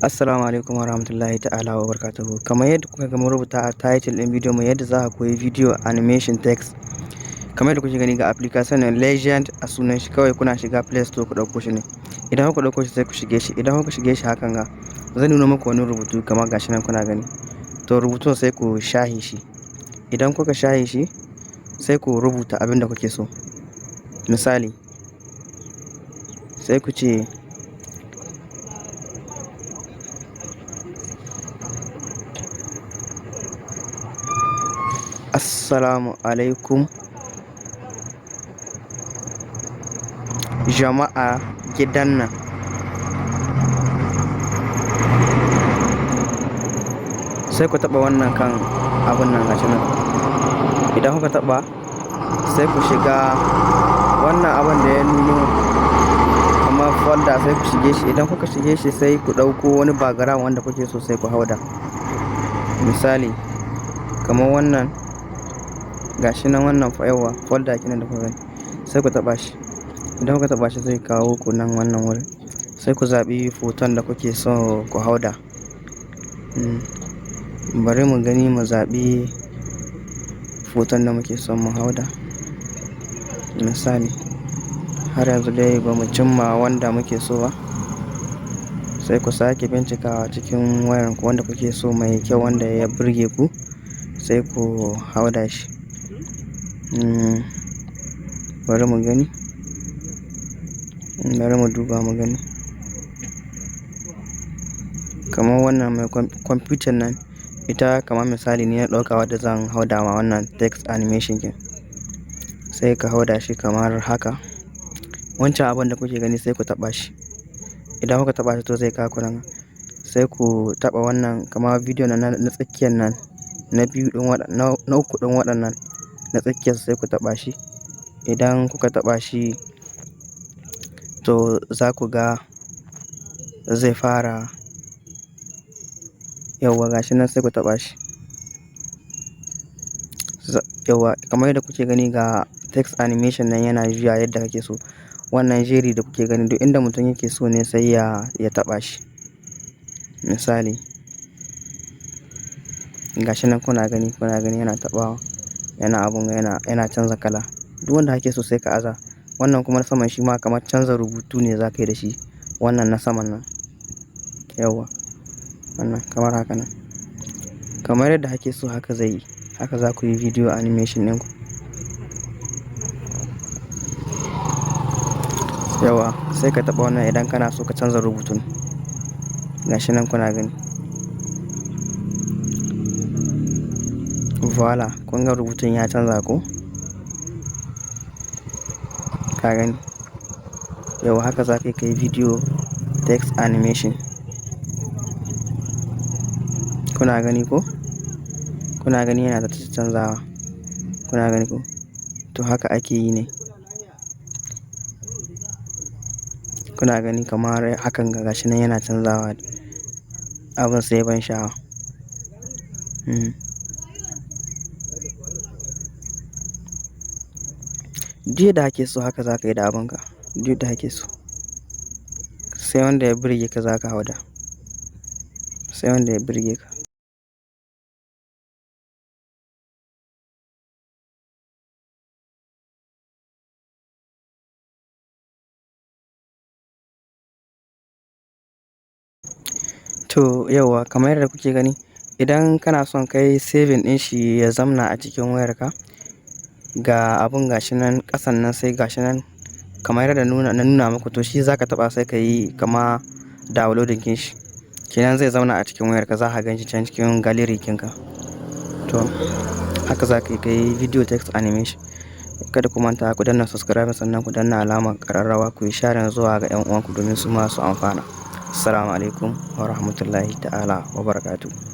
Assalamu alaikum warahmatullahi ta'ala wa barakatuhu. Kamar yadda kuka ga mun rubuta a title ɗin bidiyo mu yadda za ka koyi video animation text. Kamar yadda kuke gani ga application ɗin Legend a sunan shi, kawai kuna shiga Play Store ku ɗauko shi ne. Idan kuka ɗauko shi sai ku shige shi. Idan kuka shige shi hakan ga zan nuna muku wani rubutu kamar gashi nan kuna gani. To rubutun sai ku shahi shi. Idan kuka shahi shi sai ku rubuta abin da kuke so. Misali sai ku ce Assalamu alaikum jama'a gidan nan. Sai ku taɓa wannan kan abun nan gashi nan. Idan kuka taɓa sai ku shiga wannan abun da ya nuno kamar folder, sai ku shige shi. Idan kuka shige shi sai ku ɗauko wani background wanda kuke so sai ku hauda. Misali kamar wannan gashi nan, wannan yawa folder kenan da kuka gani, sai ku taɓa shi. Idan kuka taɓa shi zai kawo ku nan wannan wurin, sai ku zaɓi hoton da kuke so ku hauda. Bari mu gani, mu zaɓi hoton da muke son mu hauda. Misali har yanzu dai ba mu cimma wanda muke so ba, sai ku sake bincikawa cikin wayar ku wanda kuke so mai kyau wanda ya burge ku, sai ku hauda shi. Bari mu gani, bari mu duba mu gani. Kamar wannan mai kwamfutar nan, ita kamar misali ne na ɗauka wadda zan hauda ma wannan text animation kin. Sai ka hauda shi kamar haka. Wancan abin da kuke gani sai ku taɓa shi. Idan kuka taɓa shi to zai kawo ku nan. Sai ku taɓa wannan kamar bidiyo na tsakiyar nan, na biyu ɗin na uku ɗin waɗannan na tsakiyar, sai ku taɓa shi. Idan kuka taɓa shi to za ku ga zai fara yauwa gashi nan, sai ku taɓa shi. Yauwa kamar yadda kuke gani ga text animation nan yana juya yadda kake so. Wannan jeri da kuke gani duk inda mutum yake so ne sai ya taɓa shi. Misali gashi nan kuna gani yana taɓawa, yana abun yana canza kala. Duk wanda kake so sai ka aza. Wannan kuma na saman shi ma kamar canza rubutu ne za ka yi da shi. Wannan na saman nan yauwa, wannan kamar haka nan. Kamar yadda kake so haka zai yi, haka za ku yi video animation ɗinku. Yauwa sai ka taɓa wannan idan kana so ka canza rubutun. Gashi nan kuna gani. Voila, kun ga rubutun ya canza ko? Ka gani? Yauwa haka za ka yi video text animation. Kuna gani ko? Kuna gani yana ta canzawa. Kuna gani ko? To haka ake yi ne. Kuna gani kamar hakan ga gashi nan yana canzawa. Abin sai ban sha'awa. Duk yadda ake so haka za ka yi da abinka. Duk yadda ake so. Sai wanda ya burge ka za ka hauda. Sai wanda ya burge ka. To yauwa kamar yadda kuke gani, idan kana son kai saving ɗin shi ya zamna a cikin wayarka, ga abun gashi nan ƙasan nan, sai gashi nan kamar yadda na nuna muku, to shi za ka taɓa sai ka yi kama downloading kin shi. Kenan zai zauna a cikin wayarka, za ka gan shi can cikin gallery kinka. To haka za ka yi video text animation. Kada ku manta ku danna subscribe, sannan ku danna alamar ƙararrawa, ku yi share zuwa ga 'yan uwanku domin su ma su amfana. Assalamu alaikum wa rahmatullahi ta'ala wa barakatuh.